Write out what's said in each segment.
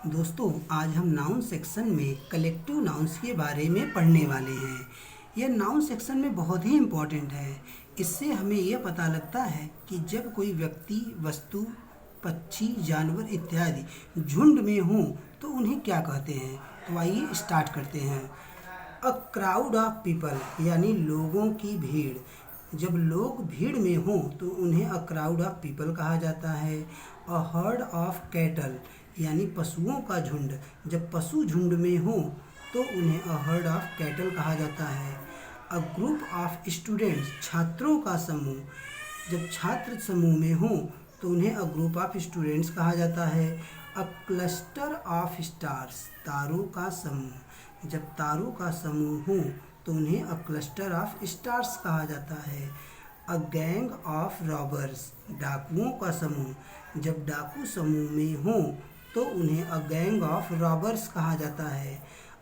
दोस्तों, आज हम नाउन सेक्शन में कलेक्टिव नाउन्स के बारे में पढ़ने वाले हैं। यह नाउन सेक्शन में बहुत ही इम्पोर्टेंट है। इससे हमें यह पता लगता है कि जब कोई व्यक्ति, वस्तु, पक्षी, जानवर इत्यादि झुंड में हों तो उन्हें क्या कहते हैं। तो आइए स्टार्ट करते हैं। अ क्राउड ऑफ पीपल यानी लोगों की भीड़। जब लोग भीड़ में हों तो उन्हें अ क्राउड ऑफ पीपल कहा जाता है। अ हर्ड ऑफ कैटल यानी पशुओं का झुंड। जब पशु झुंड में हों तो उन्हें अ हर्ड ऑफ कैटल कहा जाता है। अ ग्रुप ऑफ स्टूडेंट्स छात्रों का समूह। जब छात्र समूह में हों तो उन्हें अ ग्रुप ऑफ स्टूडेंट्स कहा जाता है। अ क्लस्टर ऑफ स्टार्स तारों का समूह। जब तारों का समूह हो तो उन्हें अ क्लस्टर ऑफ स्टार्स कहा जाता है। अ गैंग ऑफ रॉबर्स डाकुओं का समूह। जब डाकू समूह में हो तो उन्हें अ गैंग ऑफ रॉबर्स कहा जाता है।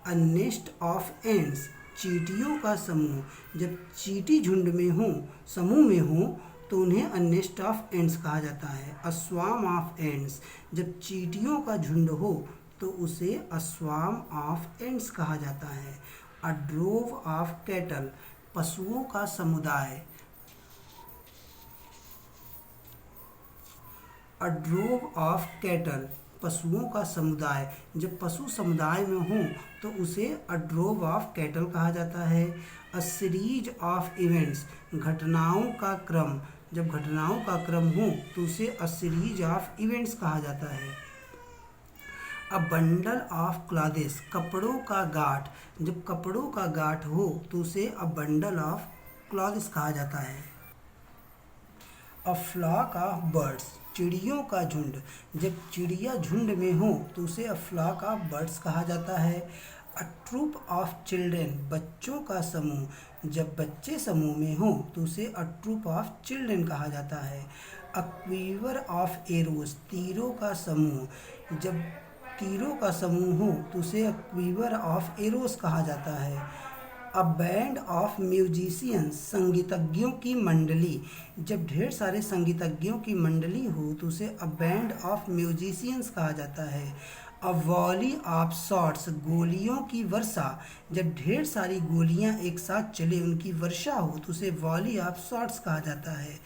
अ नेस्ट ऑफ एंड्स चींटियों का समूह। जब चींटी झुंड में हो, समूह में हो तो उन्हें अ नेस्ट ऑफ एंड्स कहा जाता है। अ स्वार्म ऑफ एंड्स जब चींटियों का झुंड हो तो उसे अ स्वार्म ऑफ एंड्स कहा जाता है। अ ड्रोव ऑफ कैटल पशुओं का समुदाय। अ ड्रोव ऑफ कैटल पशुओं का समुदाय। जब पशु समुदाय में हों तो उसे अ ड्रोव ऑफ कैटल कहा जाता है। अ सीरीज ऑफ इवेंट्स घटनाओं का क्रम। जब घटनाओं का क्रम हो तो उसे अ सीरीज ऑफ इवेंट्स कहा जाता है। अ बंडल ऑफ क्लॉथेस कपड़ों का गांठ। जब कपड़ों का गांठ हो तो उसे अ बंडल ऑफ क्लॉथेस कहा जाता है। अ फ्लॉक ऑफ बर्ड्स चिड़ियों का झुंड। जब चिड़िया झुंड में हो तो उसे अ फ्लॉक ऑफ बर्ड्स कहा जाता है। अ ट्रूप ऑफ चिल्ड्रेन बच्चों का समूह। जब बच्चे समूह में हो तो उसे अ ट्रूप ऑफ चिल्ड्रेन कहा जाता है। अ क्वीवर ऑफ एरोज तीरों का समूह। जब तीरों का समूह हो तो उसे अ क्वीवर ऑफ एरोज कहा जाता है। अ बैंड ऑफ म्यूजिशियंस संगीतज्ञों की मंडली। जब ढेर सारे संगीतज्ञों की मंडली हो तो उसे अ बैंड ऑफ म्यूजिशियंस कहा जाता है। अ वॉली ऑफ शॉट्स गोलियों की वर्षा। जब ढेर सारी गोलियां एक साथ चले, उनकी वर्षा हो तो उसे वॉली ऑफ शॉट्स कहा जाता है।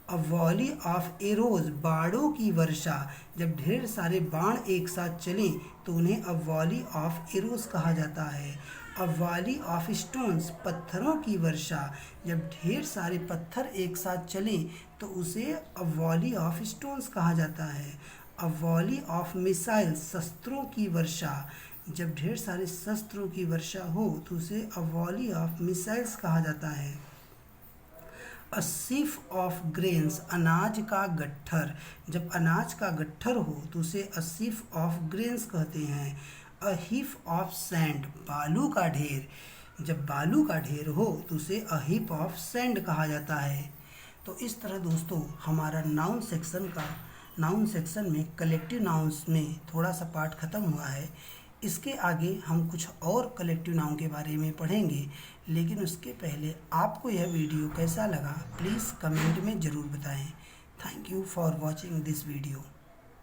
अ वॉली ऑफ एरोज बाणों की वर्षा। जब ढेर सारे बाण एक साथ चलें तो उन्हें अ वॉली ऑफ एरोज कहा जाता है। अ वॉली ऑफ स्टोन्स पत्थरों की वर्षा। जब ढेर सारे पत्थर एक साथ चलें तो उसे अ वॉली ऑफ स्टोन्स कहा जाता है। अ वॉली ऑफ मिसाइल्स शस्त्रों की वर्षा। जब ढेर सारे शस्त्रों की वर्षा हो तो उसे अ वॉली ऑफ मिसाइल्स कहा जाता है। अ सीफ ऑफ ग्रेन्स अनाज का गट्ठर। जब अनाज का गट्ठर हो तो उसे अ सीफ ऑफ ग्रेन्स कहते हैं। अ हीप ऑफ सैंड बालू का ढेर। जब बालू का ढेर हो तो उसे अ हीप ऑफ सैंड कहा जाता है। तो इस तरह दोस्तों हमारा नाउन सेक्शन में कलेक्टिव नाउन्स में थोड़ा सा पार्ट ख़त्म हुआ है। इसके आगे हम कुछ और कलेक्टिव नाउन के बारे में पढ़ेंगे, लेकिन उसके पहले आपको यह वीडियो कैसा लगा प्लीज़ कमेंट में ज़रूर बताएं। Thank you for watching this video.